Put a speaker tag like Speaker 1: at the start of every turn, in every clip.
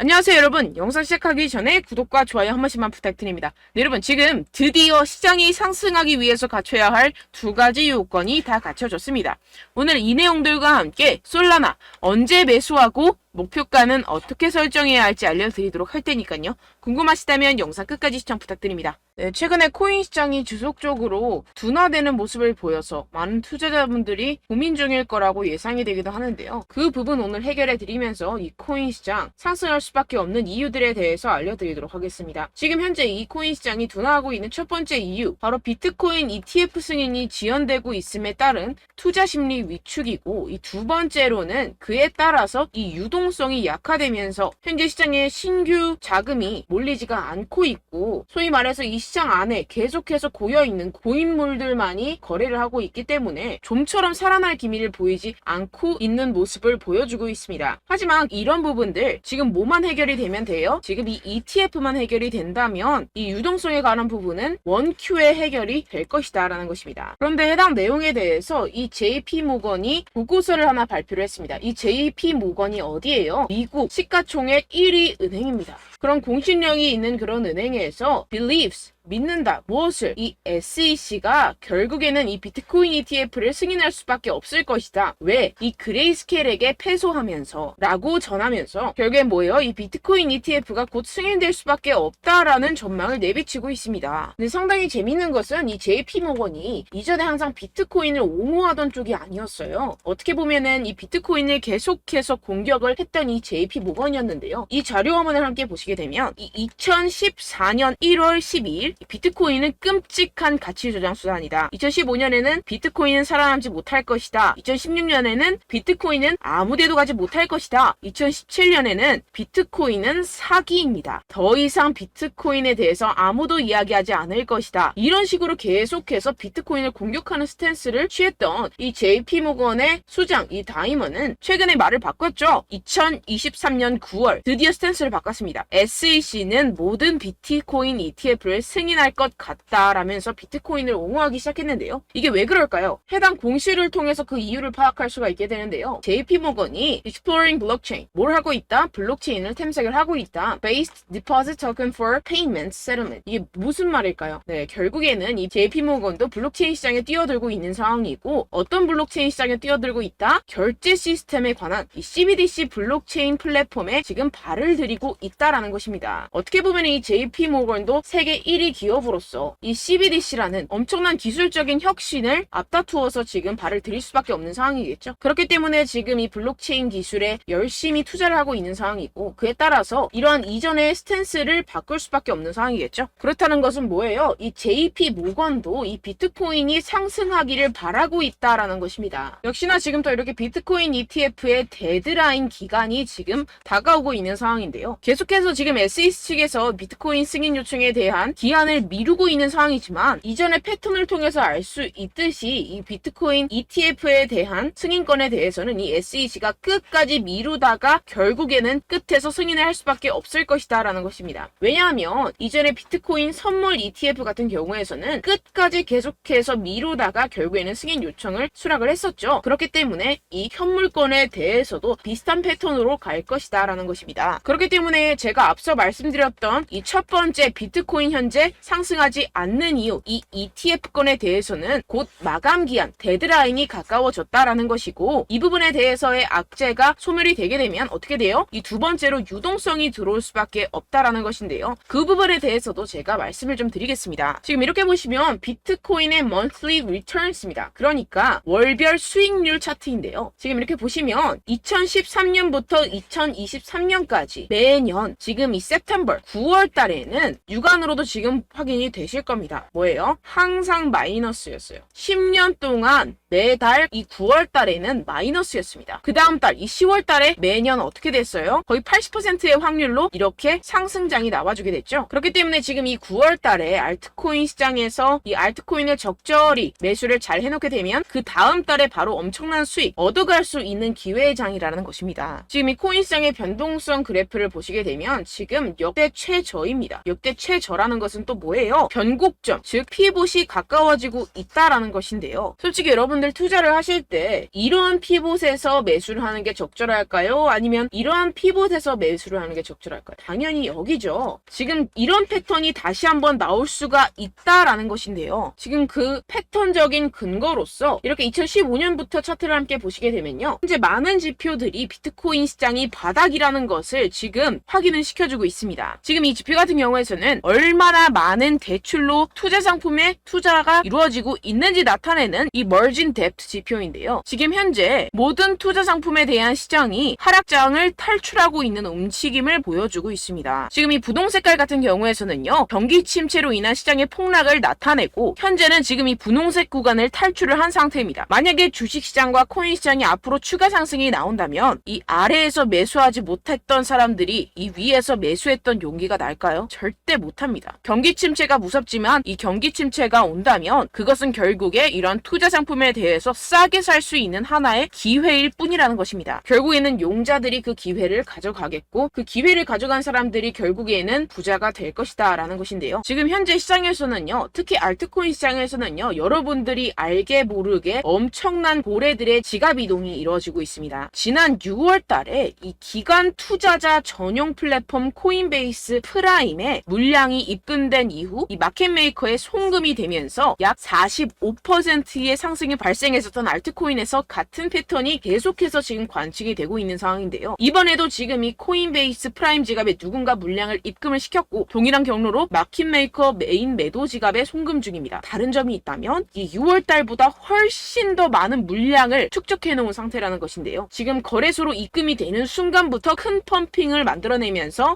Speaker 1: 안녕하세요 여러분. 영상 시작하기 전에 구독과 좋아요 한 번씩만 부탁드립니다. 네, 여러분 지금 드디어 시장이 상승하기 위해서 갖춰야 할 두 가지 요건이 다 갖춰졌습니다. 오늘 이 내용들과 함께 솔라나 언제 매수하고 목표가는 어떻게 설정해야 할지 알려드리도록 할 테니까요. 궁금하시다면 영상 끝까지 시청 부탁드립니다. 네, 최근에 코인 시장이 지속적으로 둔화되는 모습을 보여서 많은 투자자분들이 고민 중일 거라고 예상이 되기도 하는데요. 그 부분 오늘 해결해 드리면서 이 코인 시장 상승할 수밖에 없는 이유들에 대해서 알려드리도록 하겠습니다. 지금 현재 이 코인 시장이 둔화하고 있는 첫 번째 이유, 바로 비트코인 ETF 승인이 지연되고 있음에 따른 투자 심리 위축이고, 이 두 번째로는 그에 따라서 이 유동성이 약화되면서 현재 시장에 신규 자금이 몰리지가 않고 있고, 소위 말해서 이 시장 안에 계속해서 고여있는 고인물들만이 거래를 하고 있기 때문에 좀처럼 살아날 기미를 보이지 않고 있는 모습을 보여주고 있습니다. 하지만 이런 부분들 지금 뭐만 해결이 되면 돼요? 지금 이 ETF만 해결이 된다면 이 유동성에 관한 부분은 원큐에 해결이 될 것이다 라는 것입니다. 그런데 해당 내용에 대해서 이 JP모건이 보고서를 하나 발표를 했습니다. 이 JP모건이 어디예요? 미국 시가총액 1위 은행입니다. 그런 공신력이 있는 그런 은행에서 believes, 믿는다. 무엇을? 이 SEC가 결국에는 이 비트코인 ETF를 승인할 수밖에 없을 것이다. 왜? 이 그레이스케일에게 패소하면서 라고 전하면서 결국엔 뭐예요? 이 비트코인 ETF가 곧 승인될 수밖에 없다라는 전망을 내비치고 있습니다. 근데 상당히 재밌는 것은 이 JP모건이 이전에 항상 비트코인을 옹호하던 쪽이 아니었어요. 어떻게 보면은 이 비트코인을 계속해서 공격을 했던 이 JP모건이었는데요. 이 자료 화면을 함께 보시게 되면 이 2014년 1월 12일 비트코인은 끔찍한 가치 조작 수단이다. 2015년에는 비트코인은 살아남지 못할 것이다. 2016년에는 비트코인은 아무데도 가지 못할 것이다. 2017년에는 비트코인은 사기입니다. 더 이상 비트코인에 대해서 아무도 이야기하지 않을 것이다. 이런 식으로 계속해서 비트코인을 공격하는 스탠스를 취했던 이 JP모건의 수장 이 다이먼은 최근에 말을 바꿨죠. 2023년 9월 드디어 스탠스를 바꿨습니다. SEC는 모든 비트코인 ETF를 승인할 것 같다라면서 비트코인을 옹호하기 시작했는데요. 이게 왜 그럴까요? 해당 공시를 통해서 그 이유를 파악할 수가 있게 되는데요. JP모건이 Exploring Blockchain, 뭘 하고 있다? 블록체인을 탐색을 하고 있다. Based Deposit Token for Payment Settlement. 이게 무슨 말일까요? 네, 결국에는 이 JP모건도 블록체인 시장에 뛰어들고 있는 상황이고, 어떤 블록체인 시장에 뛰어들고 있다? 결제 시스템에 관한 이 CBDC 블록체인 플랫폼에 지금 발을 들이고 있다라는 것입니다. 어떻게 보면 이 JP모건도 세계 1위 기업으로서 이 CBDC라는 엄청난 기술적인 혁신을 앞다투어서 지금 발을 들일 수밖에 없는 상황이겠죠. 그렇기 때문에 지금 이 블록체인 기술에 열심히 투자를 하고 있는 상황이고, 그에 따라서 이러한 이전의 스탠스를 바꿀 수밖에 없는 상황이겠죠. 그렇다는 것은 뭐예요? 이 JP모건도 이 비트코인이 상승하기를 바라고 있다라는 것입니다. 역시나 지금 또 이렇게 비트코인 ETF의 데드라인 기간이 지금 다가오고 있는 상황인데요. 계속해서 지금 SEC 측에서 비트코인 승인 요청에 대한 기한을 미루고 있는 상황이지만, 이전의 패턴을 통해서 알 수 있듯이 이 비트코인 ETF에 대한 승인권에 대해서는 이 SEC가 끝까지 미루다가 결국에는 끝에서 승인을 할 수밖에 없을 것이다 라는 것입니다. 왜냐하면 이전에 비트코인 선물 ETF 같은 경우에서는 끝까지 계속해서 미루다가 결국에는 승인 요청을 수락을 했었죠. 그렇기 때문에 이 현물권에 대해서도 비슷한 패턴으로 갈 것이다 라는 것입니다. 그렇기 때문에 제가 앞서 말씀드렸던 이 첫 번째 비트코인 현재 상승하지 않는 이유, 이 ETF권에 대해서는 곧 마감 기한, 데드라인이 가까워졌다라는 것이고, 이 부분에 대해서의 악재가 소멸이 되게 되면 어떻게 돼요? 이 두 번째로 유동성이 들어올 수밖에 없다라는 것인데요. 그 부분에 대해서도 제가 말씀을 좀 드리겠습니다. 지금 이렇게 보시면 비트코인의 monthly returns입니다. 그러니까 월별 수익률 차트인데요. 지금 이렇게 보시면 2013년부터 2023년까지 매년 지금 이 September 9월 달에는 육안으로도 지금 확인이 되실 겁니다. 뭐예요? 항상 마이너스였어요. 10년 동안 매달 이 9월 달에는 마이너스였습니다. 그 다음 달 이 10월 달에 매년 어떻게 됐어요? 거의 80%의 확률로 이렇게 상승장이 나와주게 됐죠. 그렇기 때문에 지금 이 9월 달에 알트코인 시장에서 이 알트코인을 적절히 매수를 잘 해놓게 되면 그 다음 달에 바로 엄청난 수익 얻어갈 수 있는 기회의 장이라는 것입니다. 지금 이 코인 시장의 변동성 그래프를 보시게 되면 지금 역대 최저입니다. 역대 최저라는 것은 또 또 뭐예요? 변곡점, 즉 피봇이 가까워지고 있다라는 것인데요. 솔직히 여러분들 투자를 하실 때 이러한 피봇에서 매수를 하는 게 적절할까요? 아니면 이러한 피봇에서 매수를 하는 게 적절할까요? 당연히 여기죠. 지금 이런 패턴이 다시 한번 나올 수가 있다라는 것인데요. 지금 그 패턴적인 근거로서 이렇게 2015년부터 차트를 함께 보시게 되면요. 현재 많은 지표들이 비트코인 시장이 바닥이라는 것을 지금 확인을 시켜주고 있습니다. 지금 이 지표 같은 경우에서는 얼마나 많은 대출로 투자 상품에 투자가 이루어지고 있는지 나타내는 이 머진 뎁트 지표인데요. 지금 현재 모든 투자 상품에 대한 시장이 하락장을 탈출하고 있는 움직임을 보여주고 있습니다. 지금 이 부동 색깔 같은 경우에서는요. 경기 침체로 인한 시장의 폭락을 나타내고 현재는 지금 이 분홍색 구간을 탈출을 한 상태입니다. 만약에 주식시장과 코인시장이 앞으로 추가 상승이 나온다면 이 아래에서 매수하지 못했던 사람들이 이 위에서 매수했던 용기가 날까요? 절대 못합니다. 경기 침체가 무섭지만 이 경기 침체가 온다면 그것은 결국에 이런 투자 상품에 대해서 싸게 살 수 있는 하나의 기회일 뿐이라는 것입니다. 결국에는 용자들이 그 기회를 가져가겠고 그 기회를 가져간 사람들이 결국에는 부자가 될 것이다 라는 것인데요. 지금 현재 시장에서는요. 특히 알트코인 시장에서는요. 여러분들이 알게 모르게 엄청난 고래들의 지갑 이동이 이루어지고 있습니다. 지난 6월 달에 이 기관 투자자 전용 플랫폼 코인베이스 프라임에 물량이 입금된 이후 이 마켓메이커의 송금이 되면서 약 45%의 상승이 발생했었던 알트코인에서 같은 패턴이 계속해서 지금 관측이 되고 있는 상황인데요. 이번에도 지금 이 코인베이스 프라임 지갑에 누군가 물량을 입금을 시켰고 동일한 경로로 마켓메이커 메인 매도 지갑에 송금 중입니다. 다른 점이 있다면 이 6월 달보다 훨씬 더 많은 물량을 축적해 놓은 상태라는 것인데요. 지금 거래소로 입금이 되는 순간부터 큰 펌핑을 만들어내면서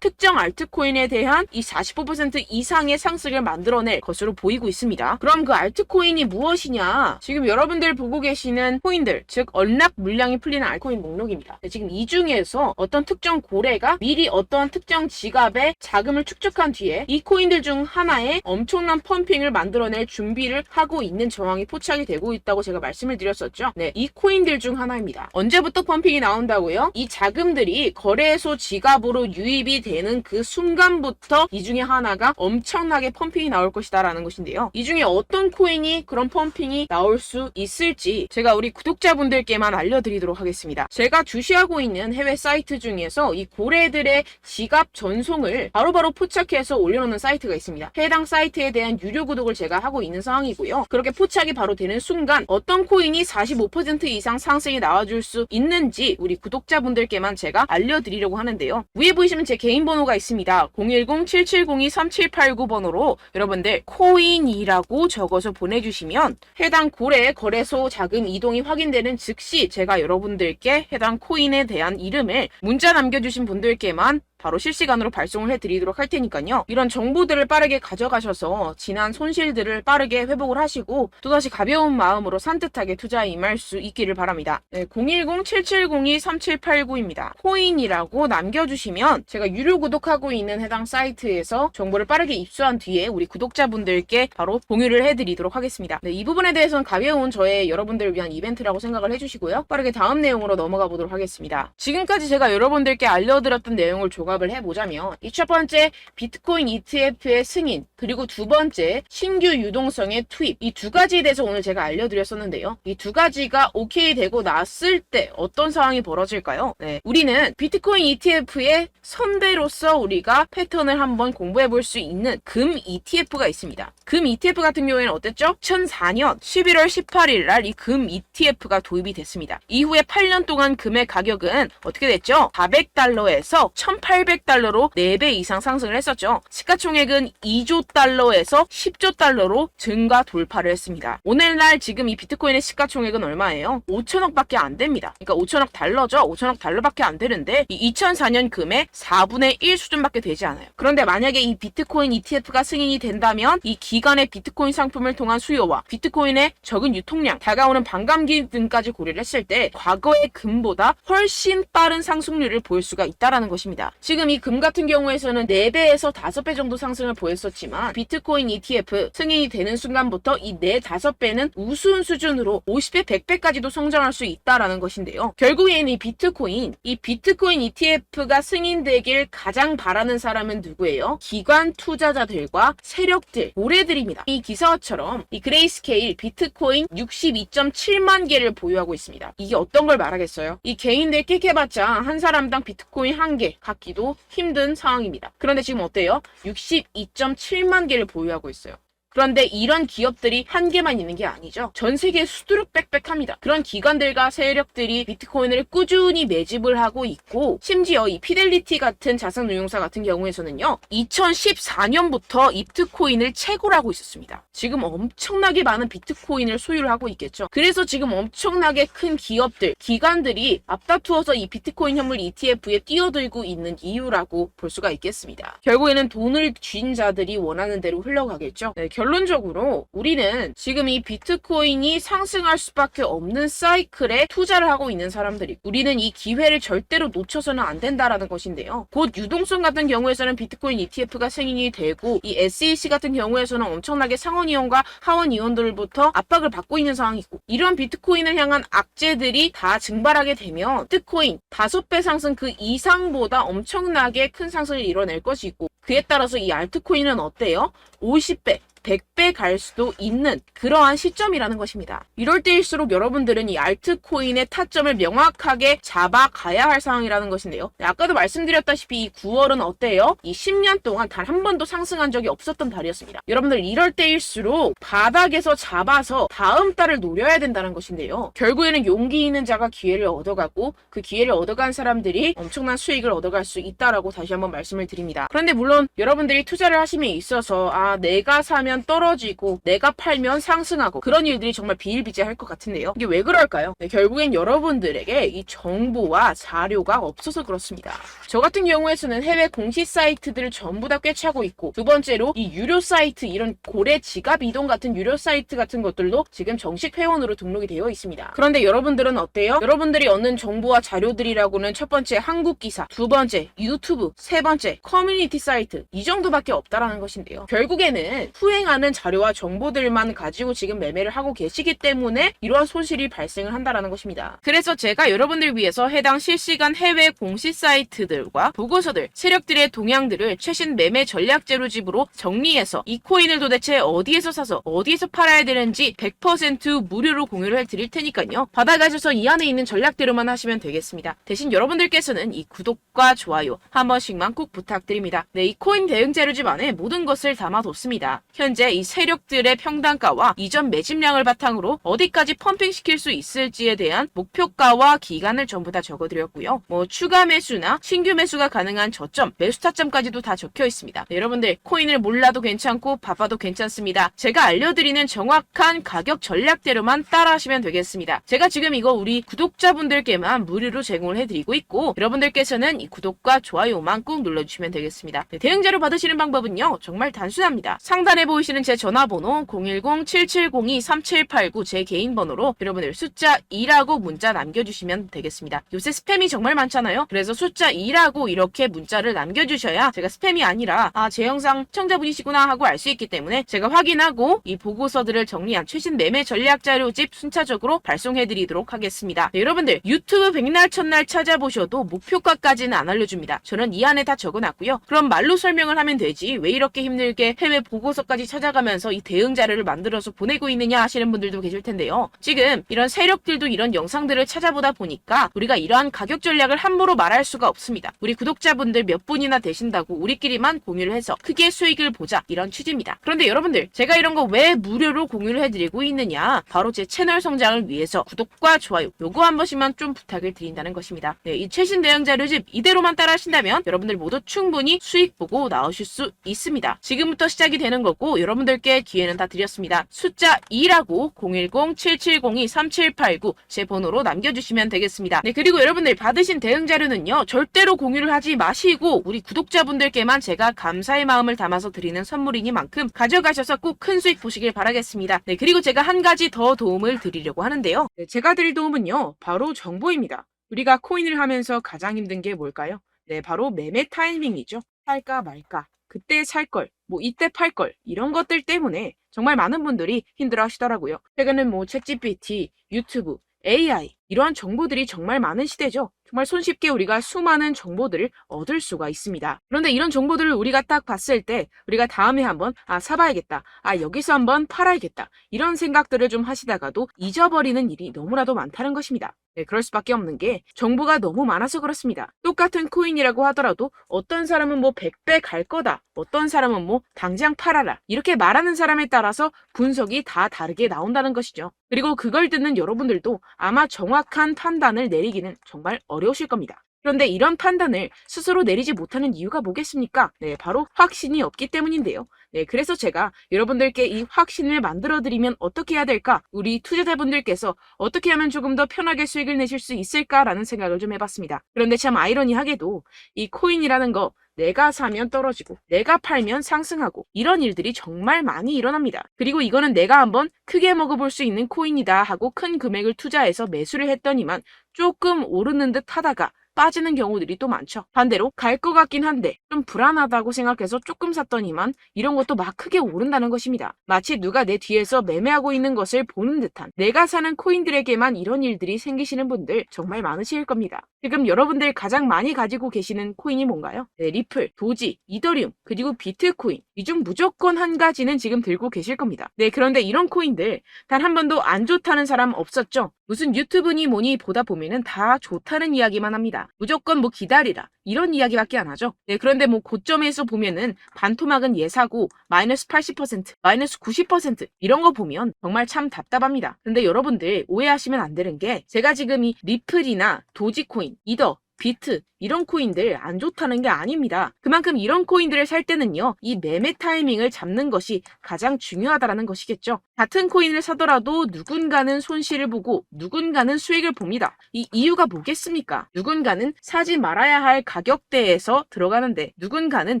Speaker 1: 특정 알트코인에 대한 이 45% 이상의 상승을 만들어낼 것으로 보이고 있습니다. 그럼 그 알트코인이 무엇이냐? 지금 여러분들 보고 계시는 코인들, 즉 언락 물량이 풀리는 알트코인 목록입니다. 지금 이 중에서 어떤 특정 고래가 미리 어떤 특정 지갑에 자금을 축적한 뒤에 이 코인들 중 하나에 엄청난 펌핑을 만들어낼 준비를 하고 있는 정황이 포착이 되고 있다고 제가 말씀을 드렸었죠. 네, 이 코인들 중 하나입니다. 언제부터 펌핑이 나온다고요? 이 자금들이 거래소 지갑으로 유입이 되는 그 순간부터 이 중에 하나가 엄청나게 펌핑이 나올 것이다 라는 것인데요. 이 중에 어떤 코인이 그런 펌핑이 나올 수 있을지 제가 우리 구독자분들께만 알려드리도록 하겠습니다. 제가 주시하고 있는 해외 사이트 중에서 이 고래들의 지갑 전송을 바로바로 포착해서 올려놓는 사이트가 있습니다. 해당 사이트에 대한 유료 구독을 제가 하고 있는 상황이고요. 그렇게 포착이 바로 되는 순간 어떤 코인이 45% 이상 상승이 나와줄 수 있는지 우리 구독자분들께만 제가 알려드리려고 하는데요. 위에 보이시면 제 개인 번호가 있습니다. 010-7702-3789번호로 여러분들 코인이라고 적어서 보내주시면 해당 고래 거래소 자금 이동이 확인되는 즉시 제가 여러분들께 해당 코인에 대한 이름을 문자 남겨주신 분들께만 바로 실시간으로 발송을 해드리도록 할 테니까요. 이런 정보들을 빠르게 가져가셔서 지난 손실들을 빠르게 회복을 하시고 또다시 가벼운 마음으로 산뜻하게 투자에 임할 수 있기를 바랍니다. 네, 010-7702-3789입니다. 코인이라고 남겨주시면 제가 유료 구독하고 있는 해당 사이트에서 정보를 빠르게 입수한 뒤에 우리 구독자분들께 바로 공유를 해드리도록 하겠습니다. 네, 이 부분에 대해서는 가벼운 저의 여러분들을 위한 이벤트라고 생각을 해주시고요. 빠르게 다음 내용으로 넘어가 보도록 하겠습니다. 지금까지 제가 여러분들께 알려드렸던 내용을 조갑을 해보자면 이 첫 번째 비트코인 ETF의 승인, 그리고 두 번째 신규 유동성의 투입, 이 두 가지에 대해서 오늘 제가 알려드렸었는데요. 이 두 가지가 오케이 되고 났을 때 어떤 상황이 벌어질까요? 네, 우리는 비트코인 ETF의 선배로서 우리가 패턴을 한번 공부해 볼 수 있는 금 ETF가 있습니다. 금 ETF 같은 경우에는 어땠죠? 2004년 11월 18일 날 이 금 ETF가 도입이 됐습니다. 이후에 8년 동안 금의 가격은 어떻게 됐죠? 400달러에서 1800달러로 4배 이상 상승을 했었죠. 시가총액은 2조 달러에서 10조 달러로 증가 돌파를 했습니다. 오늘날 지금 이 비트코인의 시가총액은 얼마예요? 5천억밖에 안 됩니다. 그러니까 5천억 달러죠. 5천억 달러밖에 안 되는데 이 2004년 금의 4분의 1 수준밖에 되지 않아요. 그런데 만약에 이 비트코인 ETF가 승인이 된다면 이 기간의 비트코인 상품을 통한 수요와 비트코인의 적은 유통량, 다가오는 반감기 등까지 고려를 했을 때 과거의 금보다 훨씬 빠른 상승률을 보일 수가 있다는 것입니다. 지금 이 금 같은 경우에서는 4배에서 5배 정도 상승을 보였었지만 비트코인 ETF 승인이 되는 순간부터 이 4, 5배는 우스운 수준으로 50배, 100배까지도 성장할 수 있다라는 것인데요. 결국에는 이 비트코인 ETF가 승인되길 가장 바라는 사람은 누구예요? 기관 투자자들과 세력들, 고래들입니다. 이 기사처럼 이 그레이스케일 비트코인 62.7만 개를 보유하고 있습니다. 이게 어떤 걸 말하겠어요? 이 개인들 끽해봤자 한 사람당 비트코인 1개 갖기도 힘든 상황입니다. 그런데 지금 어때요? 62.7만 개를 보유하고 있어요. 그런데 이런 기업들이 한 개만 있는 게 아니죠. 전 세계에 수두룩 빽빽합니다. 그런 기관들과 세력들이 비트코인을 꾸준히 매집을 하고 있고, 심지어 이 피델리티 같은 자산운용사 같은 경우에서는요, 2014년부터 비트코인을 채굴하고 있었습니다. 지금 엄청나게 많은 비트코인을 소유를 하고 있겠죠. 그래서 지금 엄청나게 큰 기업들, 기관들이 앞다투어서 이 비트코인 현물 ETF에 뛰어들고 있는 이유라고 볼 수가 있겠습니다. 결국에는 돈을 쥔 자들이 원하는 대로 흘러가겠죠. 네, 결론적으로 우리는 지금 이 비트코인이 상승할 수밖에 없는 사이클에 투자를 하고 있는 사람들이, 우리는 이 기회를 절대로 놓쳐서는 안 된다라는 것인데요. 곧 유동성 같은 경우에서는 비트코인 ETF가 승인이 되고, 이 SEC 같은 경우에서는 엄청나게 상원의원과 하원의원들부터 압박을 받고 있는 상황이고, 이런 비트코인을 향한 악재들이 다 증발하게 되면 비트코인 5배 상승 그 이상보다 엄청나게 큰 상승을 이뤄낼 것이고, 그에 따라서 이 알트코인은 어때요? 50배, 100배 갈 수도 있는 그러한 시점이라는 것입니다. 이럴 때일수록 여러분들은 이 알트코인의 타점을 명확하게 잡아가야 할 상황이라는 것인데요. 아까도 말씀드렸다시피 이 9월은 어때요? 이 10년 동안 단 한 번도 상승한 적이 없었던 달이었습니다. 여러분들 이럴 때일수록 바닥에서 잡아서 다음 달을 노려야 된다는 것인데요. 결국에는 용기 있는 자가 기회를 얻어가고, 그 기회를 얻어간 사람들이 엄청난 수익을 얻어갈 수 있다라고 다시 한번 말씀을 드립니다. 그런데 물론 여러분들이 투자를 하심에 있어서 내가 사면 떨어지고 내가 팔면 상승하고 그런 일들이 정말 비일비재할 것 같은데요. 이게 왜 그럴까요? 네, 결국엔 여러분들에게 이 정보와 자료가 없어서 그렇습니다. 저 같은 경우에서는 해외 공시 사이트들을 전부 다 꿰차고 있고, 두 번째로 이 유료 사이트, 이런 고래 지갑 이동 같은 유료 사이트 같은 것들도 지금 정식 회원으로 등록이 되어 있습니다. 그런데 여러분들은 어때요? 여러분들이 얻는 정보와 자료들이라고는 첫 번째 한국 기사, 두 번째 유튜브, 세 번째 커뮤니티 사이트, 이 정도밖에 없다라는 것인데요. 결국에는 후행하는 자료와 정보들만 가지고 지금 매매를 하고 계시기 때문에 이러한 손실이 발생을 한다라는 것입니다. 그래서 제가 여러분들 위해서 해당 실시간 해외 공시 사이트들과 보고서들, 세력들의 동향들을 최신 매매 전략 재료집으로 정리해서 이 코인을 도대체 어디에서 사서 어디에서 팔아야 되는지 100% 무료로 공유를 해드릴 테니까요. 받아가셔서 이 안에 있는 전략대로만 하시면 되겠습니다. 대신 여러분들께서는 이 구독과 좋아요 한 번씩만 꼭 부탁드립니다. 네, 이 코인 대응 재료집 안에 모든 것을 담아뒀습니다. 현재 이 세력들의 평단가와 이전 매집량을 바탕으로 어디까지 펌핑시킬 수 있을지에 대한 목표가와 기간을 전부 다 적어드렸고요. 추가 매수나 신규 매수가 가능한 저점, 매수 타점까지도 다 적혀 있습니다. 네, 여러분들 코인을 몰라도 괜찮고 바빠도 괜찮습니다. 제가 알려드리는 정확한 가격 전략대로만 따라하시면 되겠습니다. 제가 지금 이거 우리 구독자분들께만 무료로 제공을 해드리고 있고, 여러분들께서는 이 구독과 좋아요만 꾹 눌러주시면 되겠습니다. 네, 대응 자료 받으시는 방법은요, 정말 단순합니다. 상단에 보이시는 제 전화번호 010-7702-3789 제 개인 번호로 여러분들 숫자 2라고 문자 남겨주시면 되겠습니다. 요새 스팸이 정말 많잖아요. 그래서 숫자 2라고 이렇게 문자를 남겨주셔야 제가 스팸이 아니라 제 영상 시청자분이시구나 하고 알 수 있기 때문에 제가 확인하고 이 보고서들을 정리한 최신 매매 전략 자료집 순차적으로 발송해드리도록 하겠습니다. 네, 여러분들 유튜브 백날 첫날 찾아보셔도 목표가까지는 안 알려줍니다. 저는 이 안에 다 적어놨고요. 그럼 말로 설명을 하면 되지 왜 이렇게 힘들게 해외 보고서까지 찾아가면서 이 대응 자료를 만들어서 보내고 있느냐 하시는 분들도 계실 텐데요. 지금 이런 세력들도 이런 영상들을 찾아보다 보니까 우리가 이러한 가격 전략을 함부로 말할 수가 없습니다. 우리 구독자분들 몇 분이나 되신다고 우리끼리만 공유를 해서 크게 수익을 보자, 이런 취지입니다. 그런데 여러분들, 제가 이런 거 왜 무료로 공유를 해드리고 있느냐, 바로 제 채널 성장을 위해서 구독과 좋아요 요거 한 번씩만 좀 부탁을 드린다는 것입니다. 네, 이 최신 대응 자료집 이대로만 따라 하신다면 여러분들 모두 충분히 수익 보고 나오실 수 있습니다. 지금부터 시작이 되는 거고 여러분들께 기회는 다 드렸습니다. 숫자 2라고 010-7702-3789 제 번호로 남겨주시면 되겠습니다. 네, 그리고 여러분들 받으신 대응 자료는요, 절대로 공유를 하지 마시고 우리 구독자분들께만 제가 감사의 마음을 담아서 드리는 선물이니만큼 가져가셔서 꼭 큰 수익 보시길 바라겠습니다. 네, 그리고 제가 한 가지 더 도움을 드리려고 하는데요. 네, 제가 드릴 도움은요, 바로 정보입니다. 우리가 코인을 하면서 가장 힘든 게 뭘까요? 네, 바로 매매 타이밍이죠. 살까 말까, 그때 살 걸, 뭐 이때 팔 걸, 이런 것들 때문에 정말 많은 분들이 힘들어 하시더라고요. 최근엔 뭐 챗GPT, 유튜브, AI 이러한 정보들이 정말 많은 시대죠. 정말 손쉽게 우리가 수많은 정보들을 얻을 수가 있습니다. 그런데 이런 정보들을 우리가 딱 봤을 때 우리가 다음에 한번 사봐야겠다. 여기서 한번 팔아야겠다. 이런 생각들을 좀 하시다가도 잊어버리는 일이 너무나도 많다는 것입니다. 네, 그럴 수밖에 없는 게 정보가 너무 많아서 그렇습니다. 똑같은 코인이라고 하더라도 어떤 사람은 뭐 100배 갈 거다. 어떤 사람은 뭐 당장 팔아라. 이렇게 말하는 사람에 따라서 분석이 다 다르게 나온다는 것이죠. 그리고 그걸 듣는 여러분들도 아마 정확한 판단을 내리기는 정말 어려우실 겁니다. 그런데 이런 판단을 스스로 내리지 못하는 이유가 뭐겠습니까? 네, 바로 확신이 없기 때문인데요. 네, 그래서 제가 여러분들께 이 확신을 만들어드리면 어떻게 해야 될까? 우리 투자자분들께서 어떻게 하면 조금 더 편하게 수익을 내실 수 있을까라는 생각을 좀 해봤습니다. 그런데 참 아이러니하게도 이 코인이라는 거 내가 사면 떨어지고 내가 팔면 상승하고 이런 일들이 정말 많이 일어납니다. 그리고 이거는 내가 한번 크게 먹어볼 수 있는 코인이다 하고 큰 금액을 투자해서 매수를 했더니만 조금 오르는 듯 하다가 빠지는 경우들이 또 많죠. 반대로 갈 것 같긴 한데 좀 불안하다고 생각해서 조금 샀더니만 이런 것도 막 크게 오른다는 것입니다. 마치 누가 내 뒤에서 매매하고 있는 것을 보는 듯한, 내가 사는 코인들에게만 이런 일들이 생기시는 분들 정말 많으실 겁니다. 지금 여러분들 가장 많이 가지고 계시는 코인이 뭔가요? 네, 리플, 도지, 이더리움, 그리고 비트코인. 이 중 무조건 한 가지는 지금 들고 계실 겁니다. 네, 그런데 이런 코인들 단 한 번도 안 좋다는 사람 없었죠? 무슨 유튜브니 뭐니 보다 보면은 다 좋다는 이야기만 합니다. 무조건 뭐 기다리라 이런 이야기밖에 안 하죠. 네, 그런데 뭐 고점에서 보면은 반토막은 예사고 마이너스 80%, 마이너스 90% 이런 거 보면 정말 참 답답합니다. 근데 여러분들 오해하시면 안 되는 게 제가 지금 이 리플이나 도지코인, 이더, 비트 이런 코인들 안 좋다는 게 아닙니다. 그만큼 이런 코인들을 살 때는요, 이 매매 타이밍을 잡는 것이 가장 중요하다는 것이겠죠. 같은 코인을 사더라도 누군가는 손실을 보고 누군가는 수익을 봅니다. 이 이유가 뭐겠습니까? 누군가는 사지 말아야 할 가격대에서 들어가는데 누군가는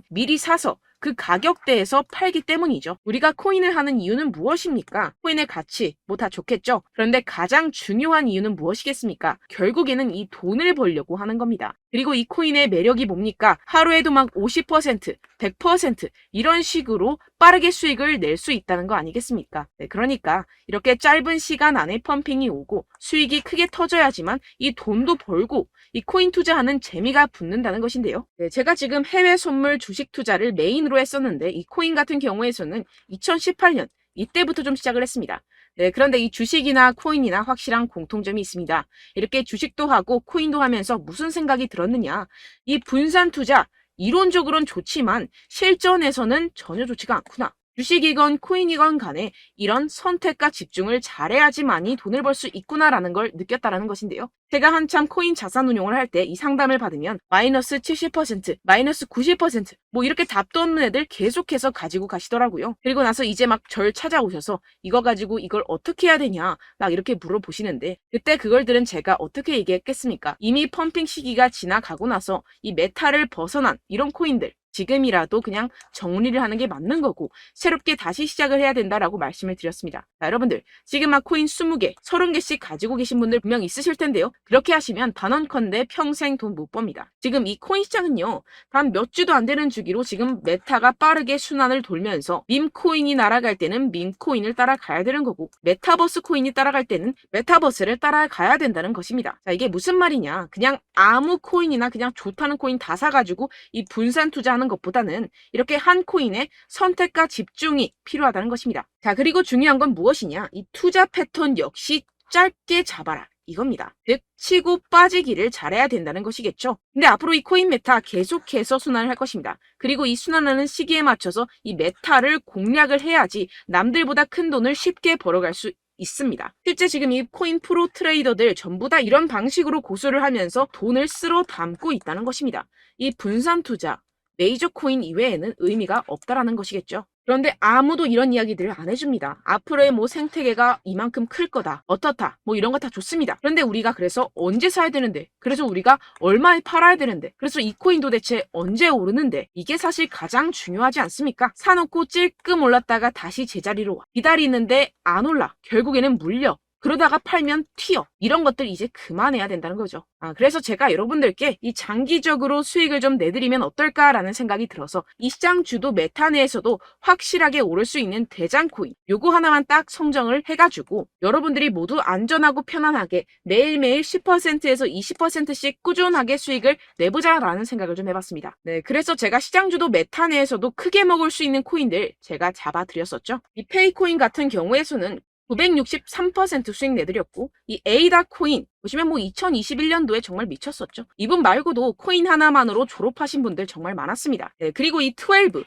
Speaker 1: 미리 사서 그 가격대에서 팔기 때문이죠. 우리가 코인을 하는 이유는 무엇입니까? 코인의 가치, 뭐 다 좋겠죠? 그런데 가장 중요한 이유는 무엇이겠습니까? 결국에는 이 돈을 벌려고 하는 겁니다. 그리고 이 코인의 매력이 뭡니까? 하루에도 막 50%, 100% 이런 식으로 빠르게 수익을 낼 수 있다는 거 아니겠습니까? 네, 그러니까 이렇게 짧은 시간 안에 펌핑이 오고 수익이 크게 터져야지만 이 돈도 벌고 이 코인 투자하는 재미가 붙는다는 것인데요. 네, 제가 지금 해외 선물 주식 투자를 메인으로 했었는데 이 코인 같은 경우에서는 2018년 이때부터 좀 시작을 했습니다. 네, 그런데 이 주식이나 코인이나 확실한 공통점이 있습니다. 이렇게 주식도 하고 코인도 하면서 무슨 생각이 들었느냐. 이 분산 투자, 이론적으로는 좋지만 실전에서는 전혀 좋지가 않구나. 주식이건 코인이건 간에 이런 선택과 집중을 잘해야지만이 돈을 벌 수 있구나라는 걸 느꼈다라는 것인데요. 제가 한참 코인 자산 운용을 할 때 이 상담을 받으면 마이너스 70%, 마이너스 90% 뭐 이렇게 답도 없는 애들 계속해서 가지고 가시더라고요. 그리고 나서 이제 막 절 찾아오셔서 이거 가지고 이걸 어떻게 해야 되냐 막 이렇게 물어보시는데 그때 그걸 들은 제가 어떻게 얘기했겠습니까? 이미 펌핑 시기가 지나가고 나서 이 메타를 벗어난 이런 코인들 지금이라도 그냥 정리를 하는 게 맞는 거고 새롭게 다시 시작을 해야 된다라고 말씀을 드렸습니다. 자, 여러분들 지금 막 코인 20개, 30개씩 가지고 계신 분들 분명 있으실 텐데요. 그렇게 하시면 단언컨대 평생 돈 못 법니다. 지금 이 코인 시장은요. 단 몇 주도 안 되는 주기로 지금 메타가 빠르게 순환을 돌면서 밈코인이 날아갈 때는 밈코인을 따라가야 되는 거고 메타버스 코인이 따라갈 때는 메타버스를 따라가야 된다는 것입니다. 자, 이게 무슨 말이냐. 그냥 아무 코인이나 그냥 좋다는 코인 다 사가지고 이 분산 투자하는 것보다는 이렇게 한 코인에 선택과 집중이 필요하다는 것입니다. 자, 그리고 중요한 건 무엇이냐? 이 투자 패턴 역시 짧게 잡아라. 이겁니다. 즉 치고 빠지기를 잘해야 된다는 것이겠죠. 근데 앞으로 이 코인 메타 계속해서 순환을 할 것입니다. 그리고 이 순환하는 시기에 맞춰서 이 메타를 공략을 해야지 남들보다 큰 돈을 쉽게 벌어갈 수 있습니다. 실제 지금 이 코인 프로 트레이더들 전부 다 이런 방식으로 고수를 하면서 돈을 쓸어 담고 있다는 것입니다. 이 분산 투자, 메이저 코인 이외에는 의미가 없다라는 것이겠죠. 그런데 아무도 이런 이야기들을 안 해줍니다. 앞으로의 뭐 생태계가 이만큼 클 거다. 어떻다. 뭐 이런 거 다 좋습니다. 그런데 우리가 그래서 언제 사야 되는데? 그래서 우리가 얼마에 팔아야 되는데? 그래서 이 코인 도대체 언제 오르는데? 이게 사실 가장 중요하지 않습니까? 사놓고 찔끔 올랐다가 다시 제자리로 와. 기다리는데 안 올라. 결국에는 물려. 그러다가 팔면 튀어. 이런 것들 이제 그만해야 된다는 거죠. 그래서 제가 여러분들께 이 장기적으로 수익을 좀 내드리면 어떨까라는 생각이 들어서 이 시장 주도 메타 내에서도 확실하게 오를 수 있는 대장 코인 요거 하나만 딱 선정을 해가지고 여러분들이 모두 안전하고 편안하게 매일매일 10%에서 20%씩 꾸준하게 수익을 내보자라는 생각을 좀 해봤습니다. 네, 그래서 제가 시장 주도 메타 내에서도 크게 먹을 수 있는 코인들 제가 잡아드렸었죠. 이 페이코인 같은 경우에서는 963% 수익 내드렸고, 이 에이다 코인 보시면 2021년도에 정말 미쳤었죠. 이분 말고도 코인 하나만으로 졸업하신 분들 정말 많았습니다. 네, 그리고 이 12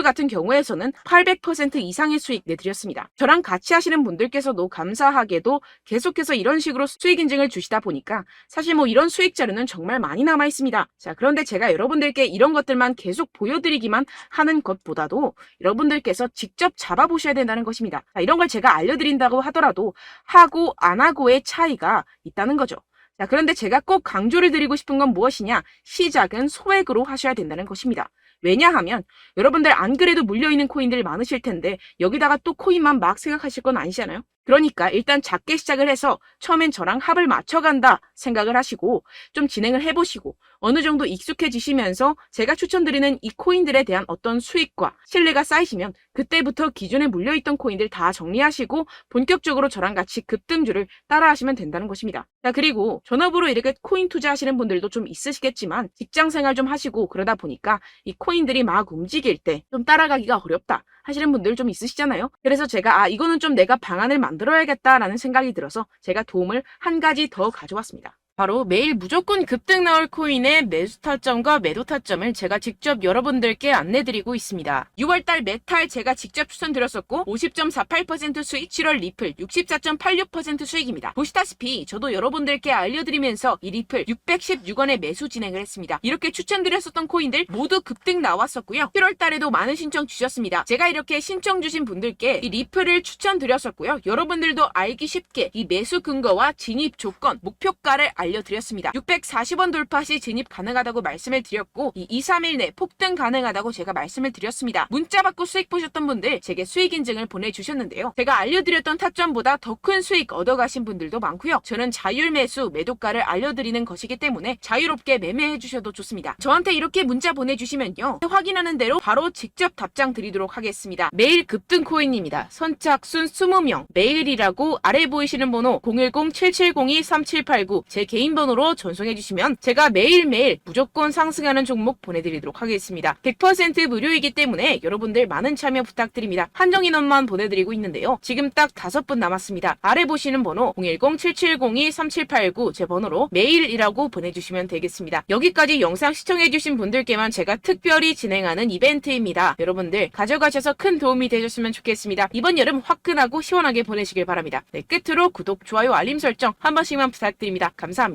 Speaker 1: 같은 경우에서는 800% 이상의 수익 내드렸습니다. 저랑 같이 하시는 분들께서도 감사하게도 계속해서 이런 식으로 수익 인증을 주시다 보니까 사실 이런 수익 자료는 정말 많이 남아 있습니다. 자, 그런데 제가 여러분들께 이런 것들만 계속 보여드리기만 하는 것보다도 여러분들께서 직접 잡아보셔야 된다는 것입니다. 자, 이런 걸 제가 알려드린다고 하더라도 하고 안 하고의 차이가 있다는 거죠. 자, 그런데 제가 꼭 강조를 드리고 싶은 건 무엇이냐? 시작은 소액으로 하셔야 된다는 것입니다. 왜냐하면 여러분들 안 그래도 물려있는 코인들 많으실 텐데 여기다가 또 코인만 막 생각하실 건 아니잖아요. 그러니까 일단 작게 시작을 해서 처음엔 저랑 합을 맞춰간다 생각을 하시고 좀 진행을 해보시고 어느 정도 익숙해지시면서 제가 추천드리는 이 코인들에 대한 어떤 수익과 신뢰가 쌓이시면 그때부터 기존에 물려있던 코인들 다 정리하시고 본격적으로 저랑 같이 급등주를 따라하시면 된다는 것입니다. 자, 그리고 전업으로 이렇게 코인 투자하시는 분들도 좀 있으시겠지만 직장생활 좀 하시고 그러다 보니까 이 코인들이 막 움직일 때 좀 따라가기가 어렵다 하시는 분들 좀 있으시잖아요. 그래서 제가 이거는 좀 내가 방안을 만들어야겠다라는 생각이 들어서 제가 도움을 한 가지 더 가져왔습니다. 바로 매일 무조건 급등 나올 코인의 매수 타점과 매도 타점을 제가 직접 여러분들께 안내드리고 있습니다. 6월달 메탈 제가 직접 추천드렸었고 50.48% 수익, 7월 리플 64.86% 수익입니다. 보시다시피 저도 여러분들께 알려드리면서 이 리플 616원에 매수 진행을 했습니다. 이렇게 추천드렸었던 코인들 모두 급등 나왔었고요. 7월달에도 많은 신청 주셨습니다. 제가 이렇게 신청 주신 분들께 이 리플을 추천드렸었고요. 여러분들도 알기 쉽게 이 매수 근거와 진입 조건, 목표가를 알려드렸습니다. 640원 돌파 시 진입 가능하다고 말씀을 드렸고 이 2, 3일 내 폭등 가능하다고 제가 말씀을 드렸습니다. 문자 받고 수익 보셨던 분들 제게 수익 인증을 보내주셨는데요. 제가 알려드렸던 타점보다 더 큰 수익 얻어가신 분들도 많고요. 저는 자율 매수 매도가를 알려드리는 것이기 때문에 자유롭게 매매해 주셔도 좋습니다. 저한테 이렇게 문자 보내주시면요. 확인하는 대로 바로 직접 답장 드리도록 하겠습니다. 매일 급등 코인입니다. 선착순 20명 매일이라고 아래 보이시는 번호 010-7702-3789 제 개인 번호로 전송해 주시면 제가 매일매일 무조건 상승하는 종목 보내드리도록 하겠습니다. 100% 무료이기 때문에 여러분들 많은 참여 부탁드립니다. 한정 인원만 보내드리고 있는데요. 지금 딱 5분 남았습니다. 아래 보시는 번호 010-7702-3789 제 번호로 메일이라고 보내주시면 되겠습니다. 여기까지 영상 시청해주신 분들께만 제가 특별히 진행하는 이벤트입니다. 여러분들 가져가셔서 큰 도움이 되셨으면 좋겠습니다. 이번 여름 화끈하고 시원하게 보내시길 바랍니다. 네, 끝으로 구독, 좋아요, 알림 설정 한 번씩만 부탁드립니다. 감사합니다.